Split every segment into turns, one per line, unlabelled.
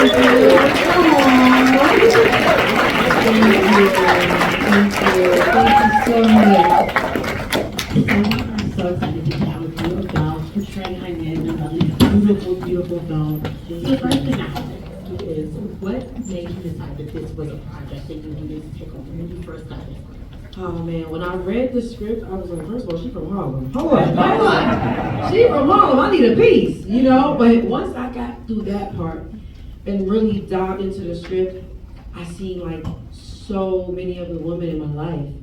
so much. I'm so excited to chat with you about portraying Inez and about this beautiful, beautiful film. So the first thing I have to ask you is, what made you decide that this was a project that you needed to take on when you first got this?
Oh man, when I read the script, I was like, first of all, she's from Harlem. Hold on. She from Harlem, I need a piece, you know? But once I got through that part and really dived into the script, I seen like so many of the women in my life.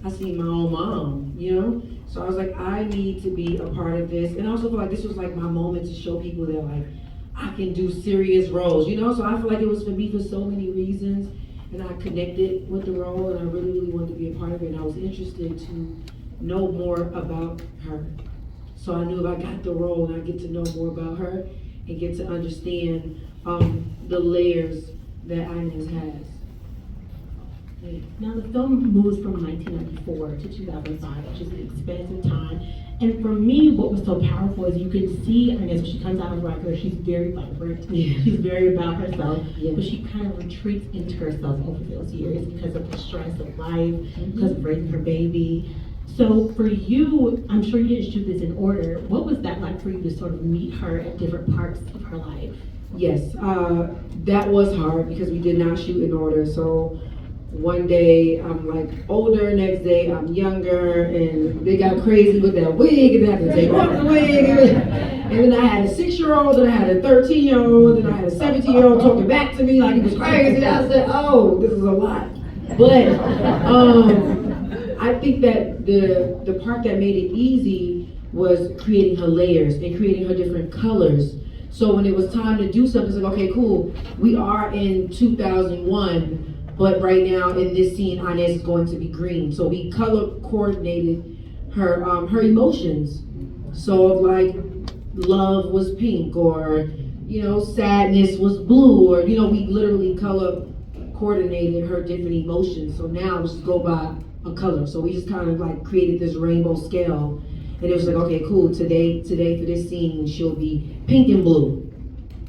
I seen my own mom, you know? So I was like, I need to be a part of this. And I also feel like this was like my moment to show people that like, I can do serious roles, you know? So I feel like it was for me for so many reasons. And I connected with the role, and I really, really wanted to be a part of it. And I was interested to know more about her. So I knew if I got the role and I get to know more about her and get to understand the layers that Inez has.
Yeah. Now the film moves from 1994 to 2005, which is an expansive time. And for me, what was so powerful is you can see Inez when she comes out of Rikers, she's very vibrant.
Yeah.
She's very about herself,
Yeah.
but she kind of retreats into herself over those years because of the stress of life, because of raising her baby. So for you, I'm sure you didn't shoot this in order. What was that like for you to sort of meet her at different parts of her life?
Yes, that was hard because we did not shoot in order. So one day I'm like older, next day I'm younger, and they got crazy with that wig, and they had to take off the wig. And then I had a 6-year-old, and I had a 13-year-old, and I had a 17-year-old talking back to me like it was crazy. I said, oh, this is a lot. But I think that the part that made it easy was creating her layers and creating her different colors. So when it was time to do something, it's like, okay, cool, we are in 2001, but right now in this scene, Inez is going to be green. So we color coordinated her her emotions. So if like love was pink, or you know, sadness was blue, or you know, we literally color coordinated her different emotions. So now we just go by a color. So we just kind of like created this rainbow scale. And it was like, okay, cool, today for this scene, she'll be pink and blue.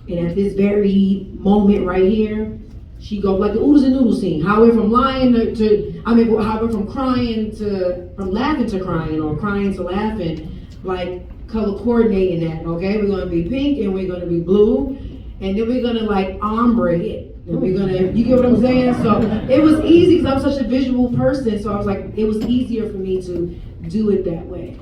And at this very moment right here, she go like the oodles and noodles scene. How we're from lying how we're from from laughing to crying, or crying to laughing, like color coordinating that, okay? We're gonna be pink and we're gonna be blue, and then we're gonna like ombre it. And we're gonna, you get what I'm saying? So it was easy because I'm such a visual person, so I was like, it was easier for me to do it that way.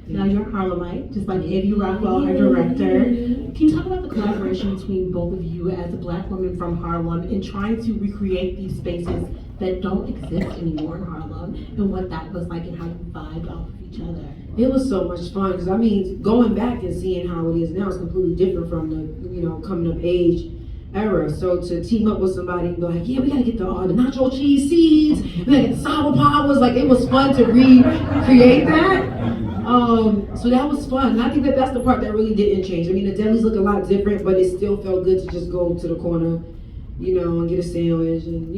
Now you're a Harlemite, just like Eddie Rockwell, our director. Can you talk about the collaboration between both of you as a Black woman from Harlem in trying to recreate these spaces that don't exist anymore in Harlem, and what that was like and how you vibed off of each other?
It was so much fun because I mean, going back and seeing how it is now is completely different from the coming of age era. So to team up with somebody and be like, yeah, we gotta get the nacho cheese seeds, we gotta get the sour powers, like it was fun to recreate that. So that was fun. And I think that that's the part that really didn't change. I mean, the delis look a lot different, but it still felt good to just go to the corner, and get a sandwich and,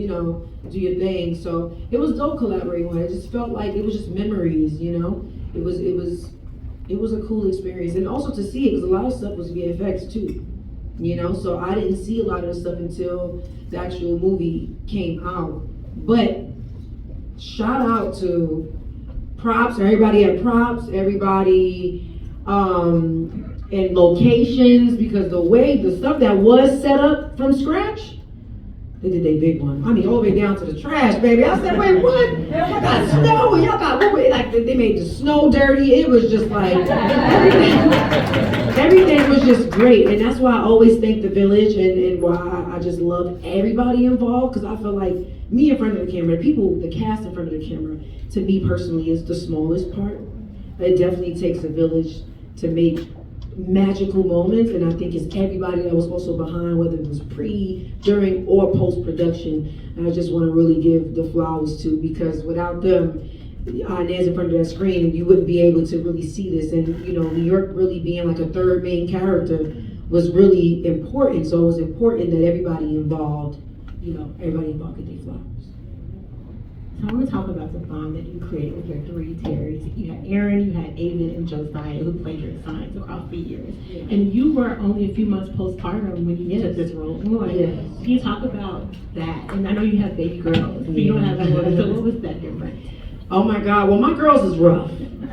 do your thing. So it was dope collaborating with it. It just felt like it was just memories, It was a cool experience. And also to see it, because a lot of stuff was VFX too, So I didn't see a lot of the stuff until the actual movie came out. But shout out to props, everybody had props, everybody and locations, because the stuff that was set up from scratch, they did a big one. I mean, all the way down to the trash, baby. I said, wait, what? Y'all got snow, and y'all got, like, they made the snow dirty. It was just like, everything was just great. And that's why I always thank the village, and why I just love everybody involved, because I feel like me in front of the camera, the cast in front of the camera, to me personally is the smallest part. It definitely takes a village to make magical moments, and I think it's everybody that was also behind, whether it was pre, during, or post-production. And I just want to really give the flowers to, because without them, Inez in front of that screen, you wouldn't be able to really see this. And New York really being like a third main character was really important. So it was important that everybody involved get their flowers.
So I want to talk about the bond that you created with your three Terrys. You had Aaron, you had Aiden, and Josiah, who played your sons across the years.
Yeah.
And you were only a few months postpartum when you took this role on.
Yes.
Can you talk about that? And I know you have baby girls, so you don't have boys, so what was that difference?
Oh my God, well my girls is rough.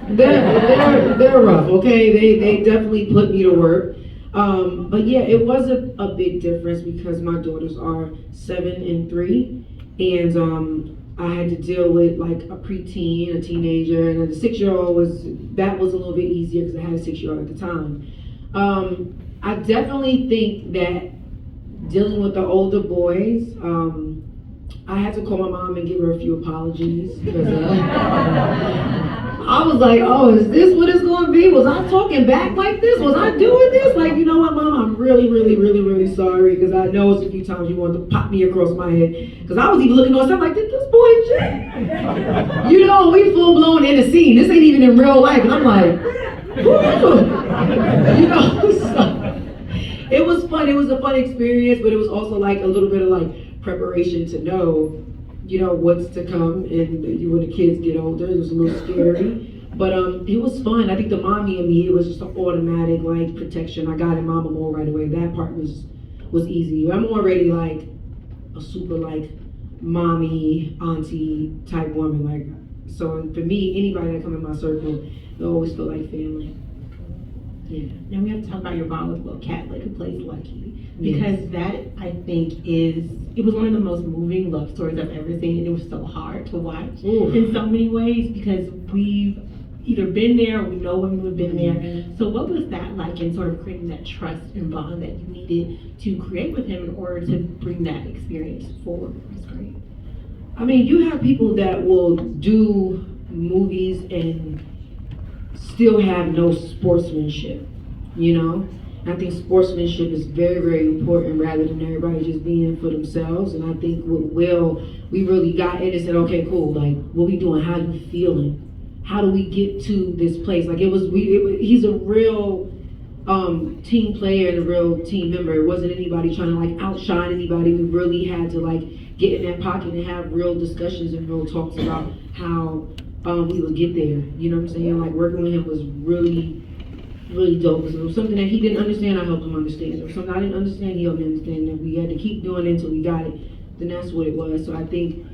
They're rough, okay? They definitely put me to work. But yeah, it was a big difference because my daughters are 7 and 3, and I had to deal with like a preteen, a teenager, and the 6-year-old was a little bit easier because I had a 6-year-old at the time. I definitely think that dealing with the older boys, I had to call my mom and give her a few apologies because I was like, oh, is this what it's going to be? Was I talking back like this? Was I doing this? Like, you know what, Mom? I'm really, really, really, really sorry because I know it's a few times you wanted to pop me across my head because I was even looking on stuff like, did this boy Jay? You know, we full blown in the scene. This ain't even in real life. And I'm like, you know, so it was fun. It was a fun experience, but it was also like a little bit of like preparation to know, you know, what's to come. And when the kids get older, it was a little scary, but it was fun. I think the mommy in me, it was just an automatic like protection. I got in mama mode right away. That part was easy. I'm already like a super like mommy, auntie type woman. Like, so for me, anybody that come in my circle, they always feel like family. Yeah.
Now we have to talk about your bond with Will Catlett, who plays Lucky, because that, I think, it was one of the most moving love stories I've ever seen, and it was so hard to watch in so many ways because we've either been there or we know women who've been there. So what was that like in sort of creating that trust and bond that you needed to create with him in order to bring that experience forward? It was great.
I mean, you have people that will do movies and still have no sportsmanship, you know? And I think sportsmanship is very, very important rather than everybody just being for themselves. And I think with Will, we really got in and said, okay, cool, like, what we doing? How you feeling? How do we get to this place? Like, he's a real team player and a real team member. It wasn't anybody trying to like outshine anybody. We really had to like get in that pocket and have real discussions and real talks about how we would get there. You know what I'm saying? Like, working with him was really, really dope. Because it was something that he didn't understand, I helped him understand. If it was something I didn't understand, he helped me understand. And we had to keep doing it until we got it. Then that's what it was. So I think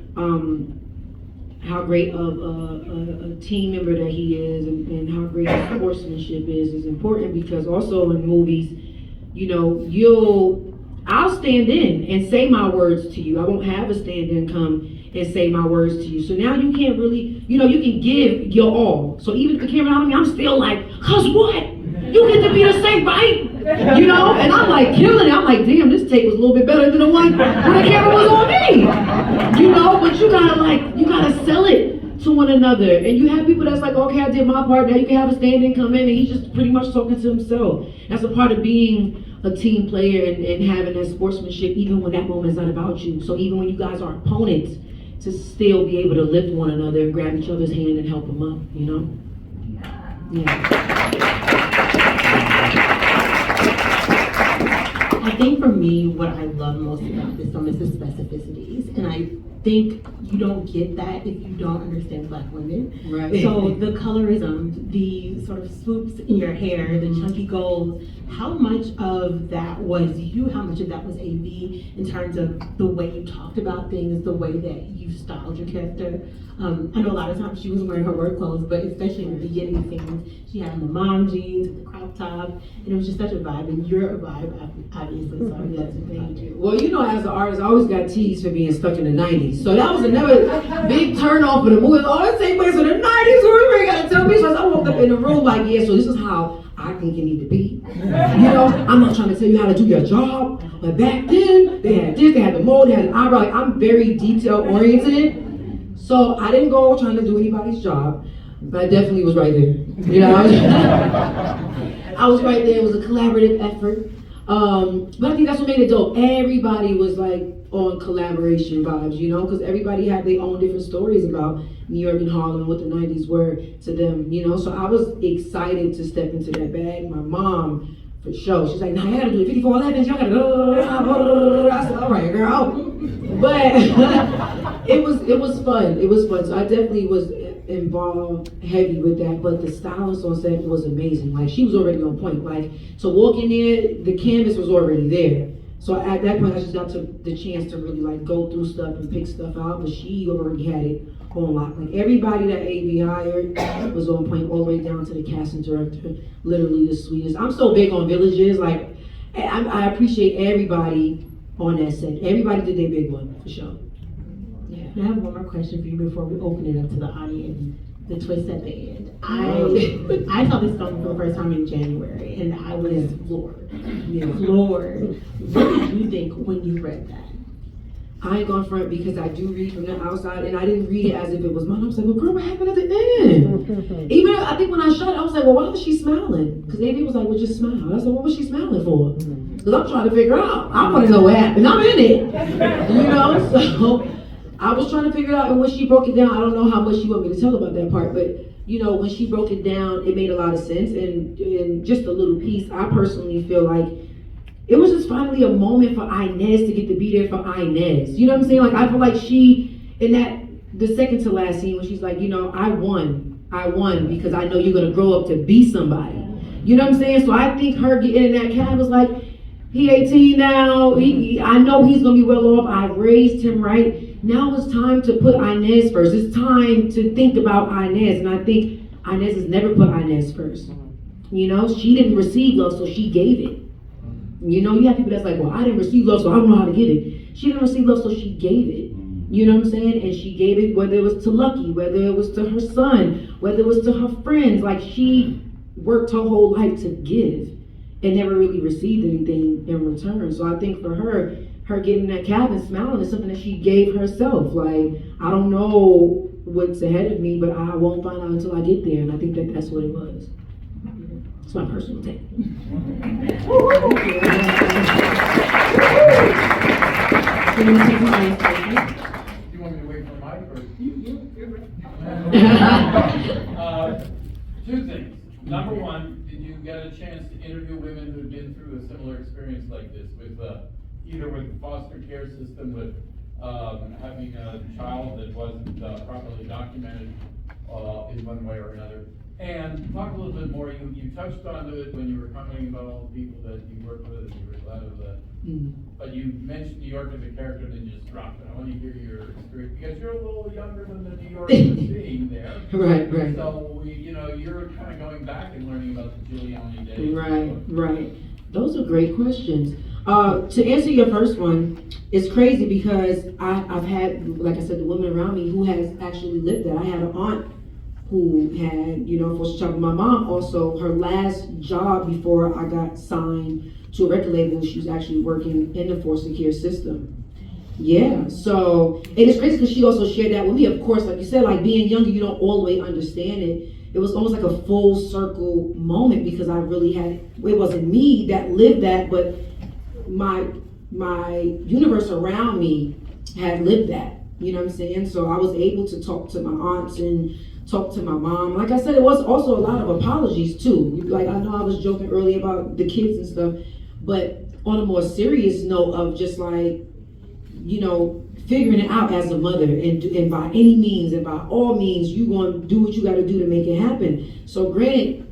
how great of a team member that he is and how great his sportsmanship is important, because also in movies, you know, I'll stand in and say my words to you. I won't have a stand-in come and say my words to you. So now you can't really, you know, you can give your all. So even if the camera on me, I'm still like, cause what? You get to be the same, right? You know, and I'm like killing it. I'm like, damn, this take was a little bit better than the one when the camera was on me. You know, but you gotta sell it to one another. And you have people that's like, okay, I did my part. Now you can have a stand-in come in and he's just pretty much talking to himself. That's a part of being a team player and having that sportsmanship, even when that moment is not about you. So even when you guys are opponents, to still be able to lift one another and grab each other's hand and help them up, you know? Yeah.
I think for me, what I love most about this film is the specificities. And I think you don't get that if you don't understand Black women.
Right.
So the colorism, the sort of swoops in your hair, the chunky gold, how much of that was you, how much of that was AV in terms of the way you talked about things, the way that you styled your character? I know a lot of times she was wearing her work clothes, but especially in the beginning scenes, she had on the mom jeans, the crop top, and it was just such a vibe, and you're a vibe, obviously, so I'm glad to thank you.
Well, you know, as an artist, I always got teased for being stuck in the 90s. So that was another big turn off for the movie. Oh, that take place in the 90s, who you gotta tell me? So I walked up in the room like, yeah, so this is how I think you need to be. You know, I'm not trying to tell you how to do your job, but back then, they had this, they had the mold, they had an eyebrow. Like, I'm very detail oriented. So I didn't go trying to do anybody's job, but I definitely was right there. You know, I was right there. It was a collaborative effort. But I think that's what made it dope. Everybody was like on collaboration vibes, you know, because everybody had their own different stories about New York and Harlem and what the 90s were to them, you know. So I was excited to step into that bag. My mom, for sure, she's like, nah, you gotta do it 5411s, y'all gotta, I said, all right, girl. But It was fun. It was fun. So I definitely was involved heavy with that. But the stylist on set was amazing. Like she was already on point. Like to walk in there, the canvas was already there. So at that point, I just got the chance to really like go through stuff and pick stuff out. But she already had it on lock. Like everybody that AV hired was on point, all the way down to the casting director. Literally the sweetest. I'm so big on villages. Like I appreciate everybody on that set. Everybody did their big one for sure.
Yeah. I have one more question for you before we open it up to the audience. The twist at the end. I saw this film for the first time in January, and I was floored.
Yeah.
Floored. What did you think when you read that?
I ain't gonna front because I do read from the outside, and I didn't read it as if it was mine. I was like, well, girl, what happened at the end? Even I think when I shot it, I was like, well, why was she smiling? Because AV was like, well, just smile. I said, what was she smiling for? Because I'm trying to figure out. I want to know what happened. I'm in it. You know? So I was trying to figure it out, and when she broke it down, I don't know how much you want me to tell about that part, but you know, when she broke it down, it made a lot of sense, and just a little piece, I personally feel like it was just finally a moment for Inez to get to be there for Inez. You know what I'm saying? Like, I feel like she, in that, the second to last scene, when she's like, you know, I won because I know you're gonna grow up to be somebody. You know what I'm saying? So I think her getting in that cab was like, he 18 now, I know he's gonna be well off, I've raised him right. Now it's time to put Inez first. It's time to think about Inez, and I think Inez has never put Inez first. You know, she didn't receive love, so she gave it. You know, you have people that's like, well, I didn't receive love, so I don't know how to give it. She didn't receive love, so she gave it. You know what I'm saying? And she gave it, whether it was to Lucky, whether it was to her son, whether it was to her friends. Like, she worked her whole life to give and never really received anything in return. So I think for her getting in that cab and smiling is something that she gave herself. Like, I don't know what's ahead of me, but I won't find out until I get there. And I think that that's what it was. It's my personal take.
You want me to wait for Mike or? Two things. Number one, did you get a chance to interview women who've been through a similar experience like this with either with the foster care system, with having a child that wasn't properly documented in one way or another? And talk a little bit more, you touched on it when you were commenting about all the people that you worked with and you were glad of that. But you mentioned New York as a character and then you just dropped it. I want to hear your experience, because you're a little younger than the New York scene there.
Right.
So, you're kind of going back and learning about the Giuliani days.
Right. Those are great questions. To answer your first one, it's crazy because I've had, like I said, the women around me who has actually lived that. I had an aunt who had, for child. My mom also, her last job before I got signed to a record label, she was actually working in the foster care system. Yeah, so, and it's crazy because she also shared that with me. Of course, like you said, like being younger, you don't all the way understand it. It was almost like a full circle moment because I really had, it wasn't me that lived that, but my universe around me had lived that. You know what I'm saying? So I was able to talk to my aunts and talk to my mom. Like I said, it was also a lot of apologies too. Like, I know I was joking earlier about the kids and stuff, but on a more serious note of just like, figuring it out as a mother, and by any means and by all means, you gonna do what you gotta do to make it happen. So granted,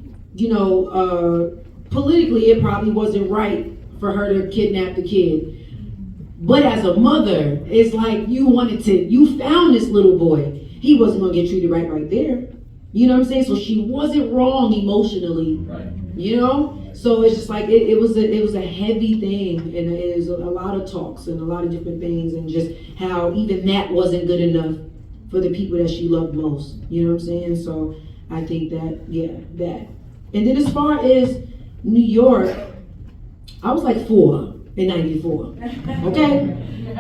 politically it probably wasn't right for her to kidnap the kid. But as a mother, it's like you found this little boy. He wasn't gonna get treated right there. You know what I'm saying? So she wasn't wrong emotionally.
Right.
So it's just like it was a heavy thing, and it was a lot of talks and a lot of different things, and just how even that wasn't good enough for the people that she loved most. You know what I'm saying? So I think that, that. And then as far as New York, I was like 4 in '94. Okay? I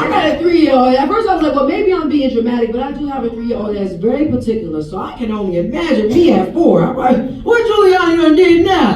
got a 3-year-old. At first I was like, well, maybe I'm being dramatic, but I do have a 3-year-old that's very particular, so I can only imagine me at 4. I'm like, what Giuliani done did now?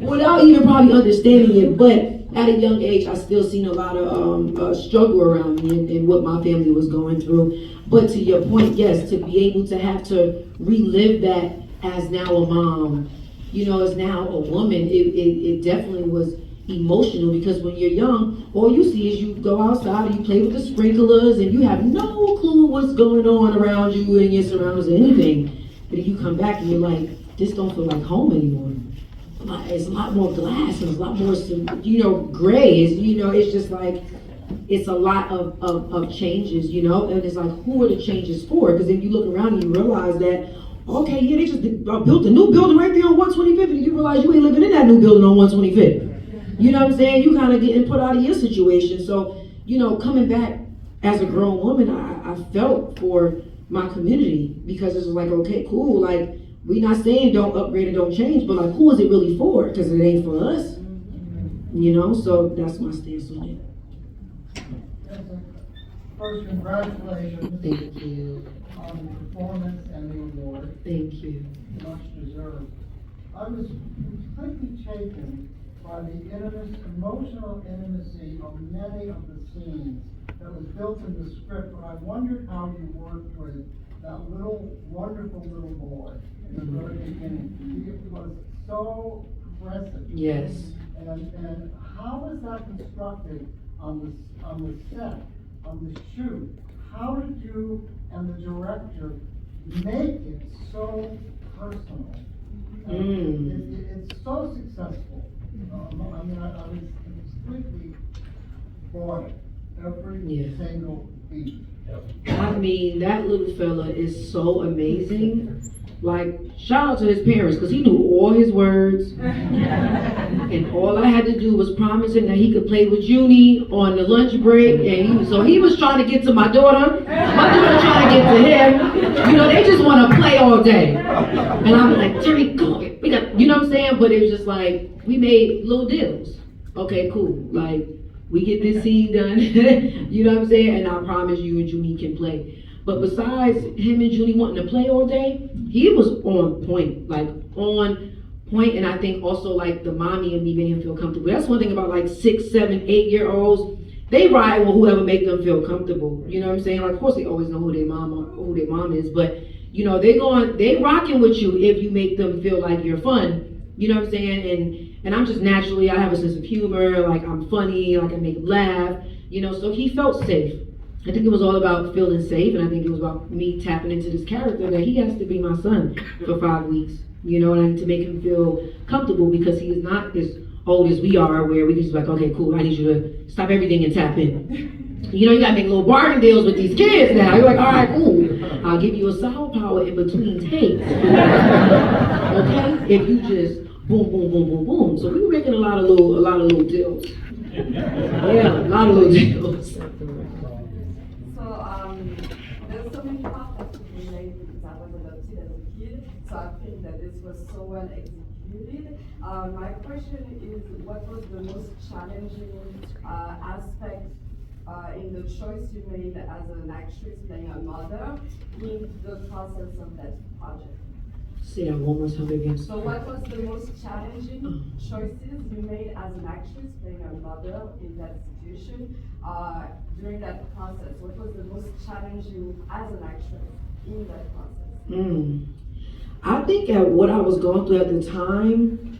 Without even probably understanding it, but at a young age, I still seen a lot of struggle around me and what my family was going through. But to your point, yes, to be able to have to relive that as now a mom, as now a woman, it definitely was emotional, because when you're young, all you see is you go outside and you play with the sprinklers and you have no clue what's going on around you and your surroundings or anything. But then you come back and you're like, this don't feel like home anymore. It's a lot more glass and it's a lot more, gray. It's just like, it's a lot of changes, and it's like, who are the changes for? Because if you look around and you realize that, okay, yeah, they just built a new building right there on 125th, and you realize you ain't living in that new building on 125th. You know what I'm saying? You kind of getting put out of your situation. So, coming back as a grown woman, I felt for my community, because it's like, okay, cool, like, we not saying don't upgrade and don't change, but like, who is it really for? Because it ain't for us, so that's my stance on it.
First, congratulations.
Thank you.
On the performance and the award.
Thank you.
Much deserved. I was completely taken by the emotional intimacy of many of the scenes that was built in the script, but I wondered how you worked with that wonderful little boy in the very beginning. It was so impressive.
Yes.
And how was that constructed on the set, on the shoot? How did you and the director make it so personal? It's so successful. I was completely bought it, every single beat.
I mean, that little fella is so amazing. Like, shout out to his parents, because he knew all his words. And all I had to do was promise him that he could play with Junie on the lunch break. And he was trying to get to my daughter. My daughter trying to get to him. They just want to play all day. And I'm like, Terry, come on. You know what I'm saying? But it was just like, we made little deals. Okay, cool. Like, we get this scene done. You know what I'm saying? And I promise you and Junie can play. But besides him and Junie wanting to play all day, he was on point. And I think also like the mommy and me made him feel comfortable. That's one thing about like 6, 7, 8-year-olds. They ride with whoever make them feel comfortable. You know what I'm saying? Like, of course they always know who their mom is, but they rocking with you if you make them feel like you're fun. You know what I'm saying? And I'm just naturally, I have a sense of humor, like I'm funny, like I make them laugh, so he felt safe. I think it was all about feeling safe, and I think it was about me tapping into this character that he has to be my son for 5 weeks, and to make him feel comfortable, because he is not as old as we are, where we can just be like, okay, cool, I need you to stop everything and tap in. You gotta make little bargain deals with these kids now. You're like, all right, cool, I'll give you a sour power in between takes. Okay? If you just boom, boom, boom, boom, boom. So we were making a lot of little deals. Yeah, a lot of little deals.
There's so many parts that could relate, because I was adopted as a kid, so I think that this was so well executed. My question is, what was the most challenging aspect in the choice you made as an actress playing a mother in the process of that project?
Say that one more time again.
So what was the most challenging choices you made as an actress playing a mother in that situation during that process? What was the most challenging as an actress in that process?
I think at what I was going through at the time,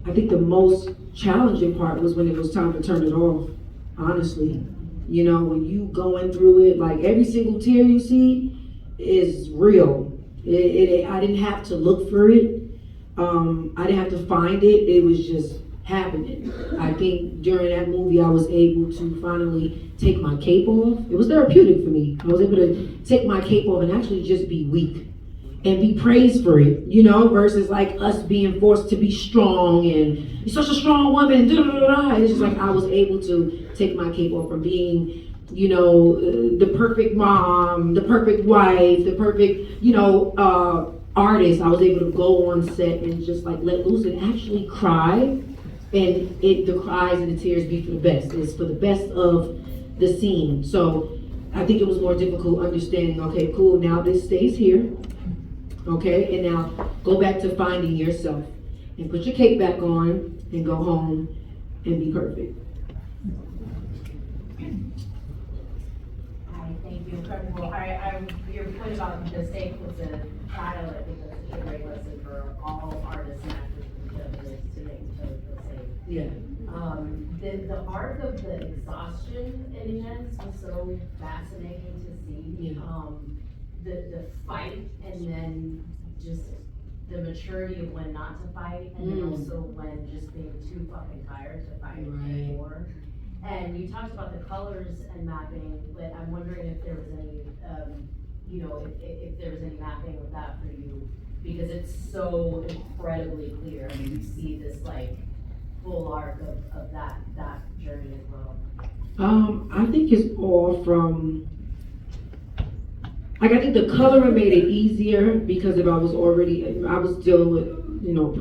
I think the most challenging part was when it was time to turn it off, honestly. When you going through it, like every single tear you see is real. I didn't have to look for it. I didn't have to find it. It was just happening. I think during that movie, I was able to finally take my cape off. It was therapeutic for me. I was able to take my cape off and actually just be weak and be praised for it, versus like us being forced to be strong and you're such a strong woman. It's just like I was able to take my cape off from being the perfect mom, the perfect wife, the perfect, artist. I was able to go on set and just like let loose and actually cry, and the cries and the tears be for the best. It's for the best of the scene. So I think it was more difficult understanding, okay, cool, now this stays here, okay, and now go back to finding yourself and put your cape back on and go home and be perfect.
Thank you, incredible. Your point about the staying with the title, I think that's such a great lesson for all artists and actors to make each other feel safe.
Yeah.
the arc of the exhaustion in Inez was so fascinating to see.
Yeah.
The fight and then just the maturity of when not to fight, and then also when just being too fucking tired to fight anymore. And you talked about the colors and mapping, but I'm wondering if there was any, if there was any mapping of that for you, because it's so incredibly clear. I mean, you see this like full arc of that journey as well.
I think it's all from, like, I think the coloring made it easier because I was dealing with,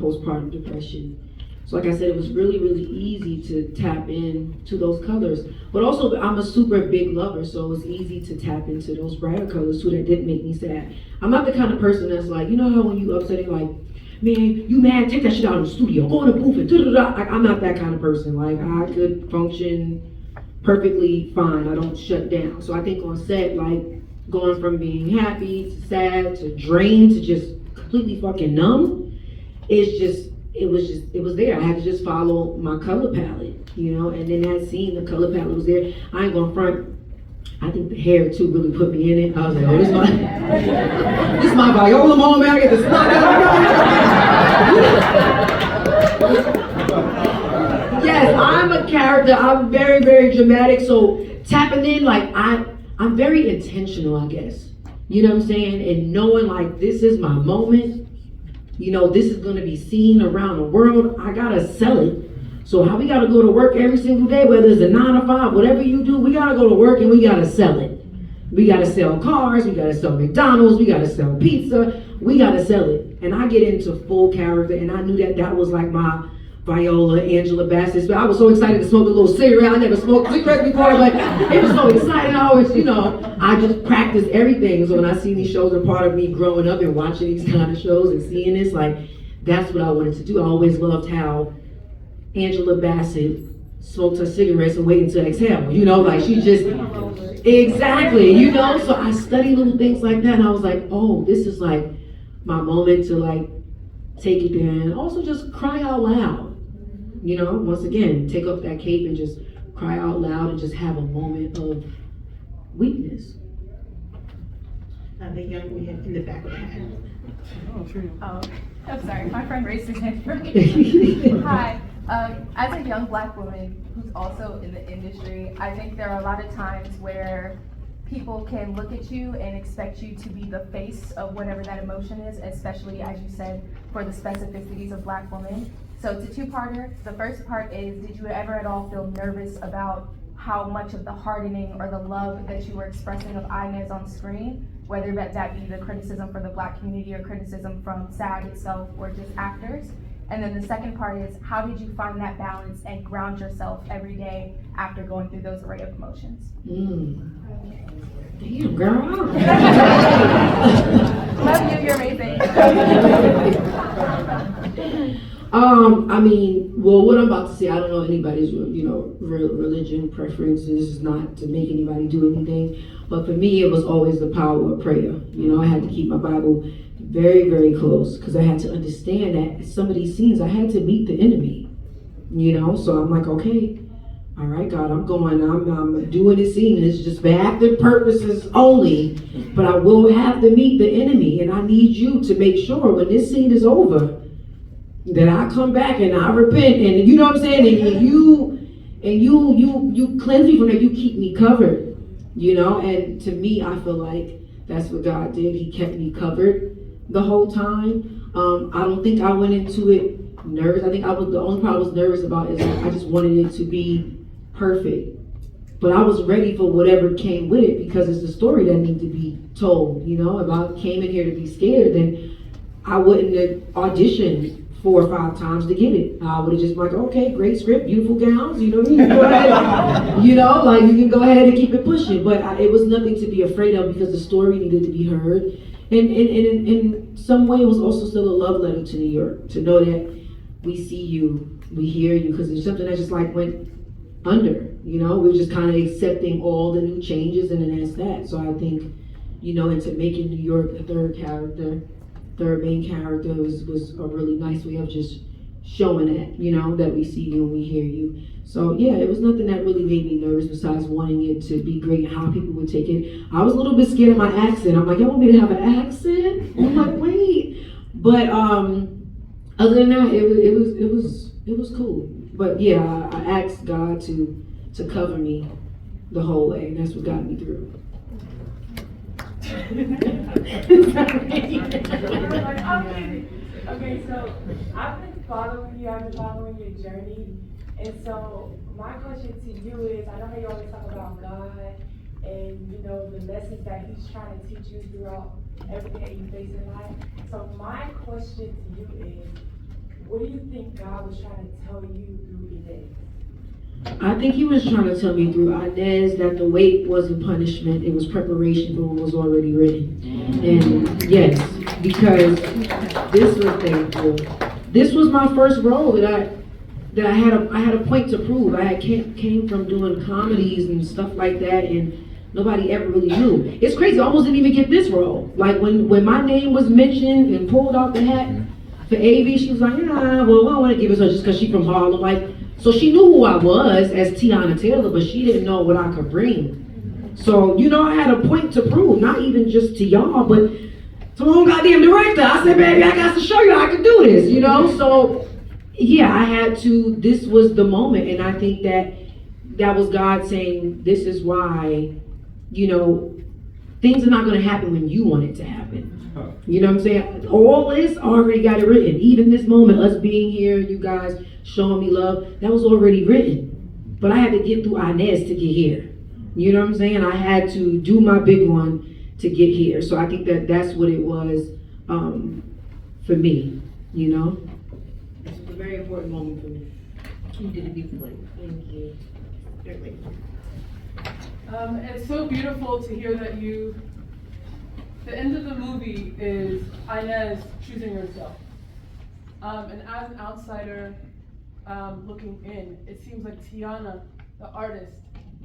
postpartum depression. So like I said, it was really, really easy to tap into those colors. But also, I'm a super big lover, so it was easy to tap into those brighter colors too that didn't make me sad. I'm not the kind of person that's like, you know how when you upset, you're like, man, you mad, take that shit out in the studio, go in the booth and da-da-da. Like, I'm not that kind of person. Like, I could function perfectly fine. I don't shut down. So I think on set, like, going from being happy to sad to drained to just completely fucking numb, it was there. I had to just follow my color palette, and then that scene, the color palette was there. I ain't gonna front. I think the hair too really put me in it. I was like, oh, this is my Viola moment. I get to slide out. Yes, I'm a character. I'm very, very dramatic. So tapping in, like, I'm very intentional, I guess. You know what I'm saying? And knowing, like, this is my moment. This is going to be seen around the world. I got to sell it. So how we got to go to work every single day, whether it's a 9 to 5, whatever you do, we got to go to work and we got to sell it. We got to sell cars. We got to sell McDonald's. We got to sell pizza. We got to sell it. And I get into full character, and I knew that was like my Viola, Angela Bassett. I was so excited to smoke a little cigarette. I never smoked cigarettes before, but it was so exciting. I always, I just practiced everything. So when I see these shows, are part of me growing up and watching these kind of shows and seeing this, like, that's what I wanted to do. I always loved how Angela Bassett smoked her cigarettes and waited to exhale. Like, she just, exactly, So I study little things like that, and I was like, oh, this is like my moment to, like, take it there and also just cry out loud. Once again, take off that cape and just cry out loud and just have a moment of weakness.
The young man in the back of the hat.
Oh, I'm sorry, my friend raised his hand for me. Hi, as a young Black woman who's also in the industry, I think there are a lot of times where people can look at you and expect you to be the face of whatever that emotion is, especially, as you said, for the specificities of Black women. So it's a two-parter. The first part is, did you ever at all feel nervous about how much of the hardening or the love that you were expressing of Inez on screen, whether that be the criticism for the Black community or criticism from SAG itself or just actors? And then the second part is, how did you find that balance and ground yourself every day after going through those array of emotions?
Damn, girl.
Love you, you're amazing.
What I'm about to say, I don't know anybody's, religion preferences, is not to make anybody do anything. But for me, it was always the power of prayer. I had to keep my Bible very, very close because I had to understand that some of these scenes, I had to meet the enemy. So I'm like, okay, all right, God, I'm doing this scene. It's just for active purposes only, but I will have to meet the enemy, and I need you to make sure when this scene is over that I come back and I repent, and you know what I'm saying, and you cleanse me from that. You keep me covered, And to me, I feel like that's what God did. He kept me covered the whole time. I don't think I went into it nervous. I think the only part I was nervous about is I just wanted it to be perfect. But I was ready for whatever came with it because it's the story that needs to be told. If I came in here to be scared, then I wouldn't have auditioned 4 or 5 times to get it. I would have just like, okay, great script, beautiful gowns, you can go ahead, you can go ahead and keep it pushing. But it was nothing to be afraid of because the story needed to be heard. And in some way, it was also still a love letter to New York, to know that we see you, we hear you, because it's something that just like went under, we were just kind of accepting all the new changes, and then that's that. So I think, into making New York a third main character was a really nice way of just showing that, that we see you and we hear you. So yeah, it was nothing that really made me nervous besides wanting it to be great and how people would take it. I was a little bit scared of my accent. I'm like, y'all want me to have an accent? I'm like, wait. But other than that, it was cool. But yeah, I asked God to cover me the whole way, and that's what got me through.
Okay, so I've been following you, I've been following your journey, and so my question to you is, I know how you always talk about God and the lessons that He's trying to teach you throughout everything that you face in life. So my question to you is, what do you think God was trying to tell you through Inez?
I think He was trying to tell me through Inez that the wait wasn't punishment, it was preparation for what was already written. And yes, because this was thankful. This was my first role that I had a point to prove. I had came from doing comedies and stuff like that, and nobody ever really knew. It's crazy, I almost didn't even get this role. Like when my name was mentioned and pulled out the hat for AV, she was like, well, I don't want to give it to her just because she's from Harlem. Like, so she knew who I was as Teyana Taylor, but she didn't know what I could bring. So, I had a point to prove, not even just to y'all, but to my own goddamn director. I said, baby, I got to show you I can do this, So, yeah, I had to, this was the moment, and I think that was God saying, this is why, things are not going to happen when you want it to happen. You know what I'm saying? All this already got it written. Even this moment, us being here, you guys showing me love, that was already written. But I had to get through Inez to get here. You know what I'm saying? I had to do my big one to get here. So I think that's what it was for me, It was a very important moment for me.
You did a beautiful.
Thank you.
It's so beautiful to hear that the end of the movie is Inez choosing herself. And as an outsider looking in, it seems like Teyana, the artist,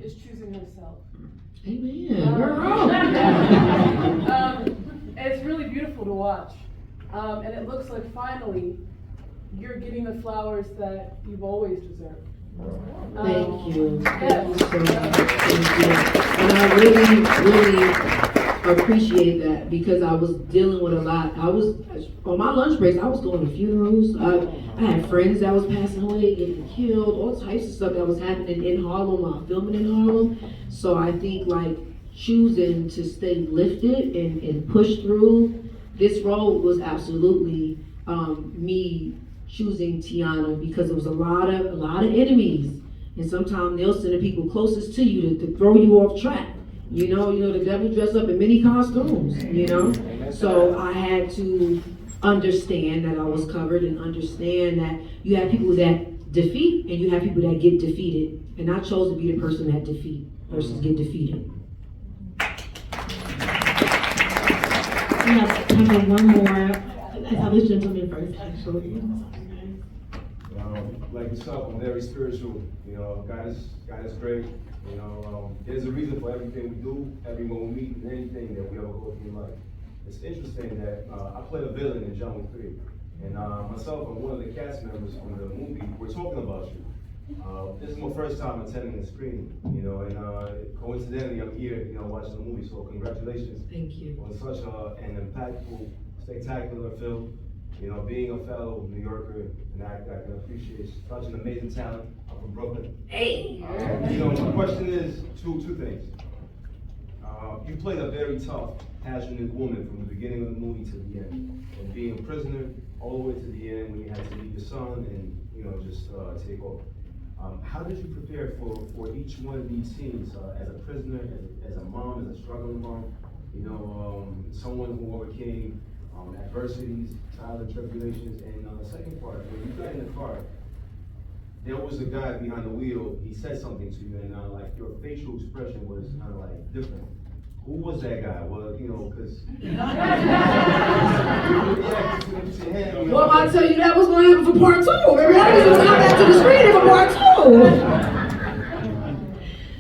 is choosing herself.
Amen.
It's really beautiful to watch. And it looks like finally you're getting the flowers that you've always deserved.
Thank you.
Yes.
Thank you so much. Thank you. And I really appreciate that because I was dealing with a lot. I was on my lunch breaks. I was going to funerals. I had friends that was passing away, getting killed, all types of stuff that was happening in Harlem while filming in Harlem. So I think choosing to stay lifted and push through this role was absolutely me choosing Teyana because there was a lot of enemies, and sometimes they'll send the people closest to you to throw you off track. The devil dressed up in many costumes. So I had to understand that I was covered and understand that you have people that defeat and you have people that get defeated, and I chose to be the person that defeat versus get defeated.
We have time for one more. I saw this gentleman first, actually.
Like yourself, I'm very spiritual. God is great. There's a reason for everything we do, everyone we meet, and anything that we ever go through in life. It's interesting that I played a villain in John Wick 3, and myself and one of the cast members from the movie were talking about you. This is my first time attending the screening, and coincidentally I'm here, watching the movie. So congratulations.
Thank you.
On such an impactful, spectacular film. Being a fellow New Yorker, an actor, I can appreciate such an amazing talent. I'm from Brooklyn.
Hey.
My question is two things. You played a very tough, passionate woman from the beginning of the movie to the end, and being a prisoner all the way to the end when you had to leave your son and just take over. How did you prepare for each one of these scenes as a prisoner, as a mom, as a struggling mom? Someone who overcame adversities, trials and tribulations. And the second part, when you got in the car, there was a guy behind the wheel. He said something to you, and your facial expression was kind of different. Who was that guy? Well, because.
Well, I tell you, that was going to happen for part 2. Maybe I was going to come back to the screen for part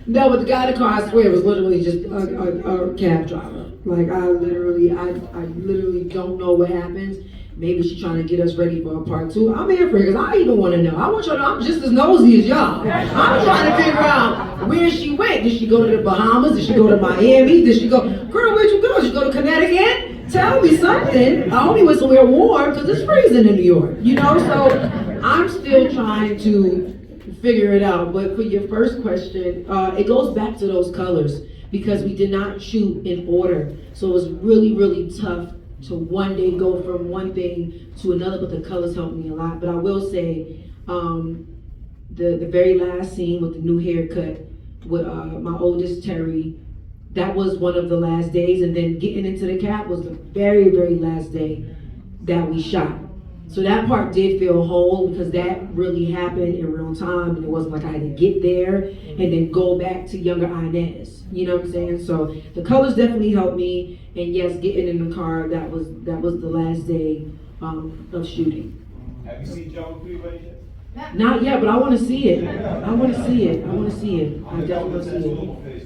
2. No, but the guy in the car, I swear, was literally just a cab driver. I literally don't know what happens, maybe she's trying to get us ready for a part two. I'm here for it, because I even want to know. I want y'all to know I'm just as nosy as y'all. I'm trying to figure out where she went. Did she go to the Bahamas? Did she go to Miami? Did she go, girl, where'd you go? Did she go to Connecticut? Tell me something. I only went somewhere warm, because it's freezing in New York, you know? So I'm still trying to figure it out. But for your first question, it goes back to those colors, because we did not shoot in order. So it was really, really tough to one day go from one thing to another, but the colors helped me a lot. But I will say, the very last scene with the new haircut with my oldest Terry, that was one of the last days, and then getting into the cap was the very, very last day that we shot. So that part did feel whole, because that really happened in real time, and it wasn't like I had to get there and then go back to younger Inez. You know what I'm saying? So the colors definitely helped me, and yes, getting in the car, that was the last day of shooting.
Have you seen John Freeway yet?
Not yet, but I want to see it. I want to see it. I want to see it. I definitely want to see it.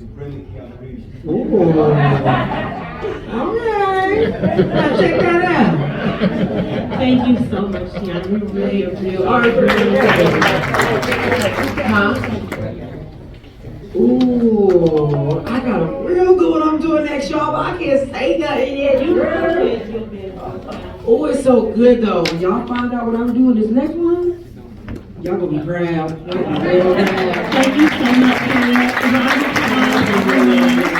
Ooh. All right. Now check that out.
Thank you so much, Teyana. We really appreciate it.
All right. Huh? Ooh, I got a real good one I'm doing next, y'all, but I can't say nothing yet. You heard? Oh, it's so good though. When y'all find out what I'm doing this next one, y'all gonna be proud. Y'all gonna be real proud.
Thank you so much, Teyana.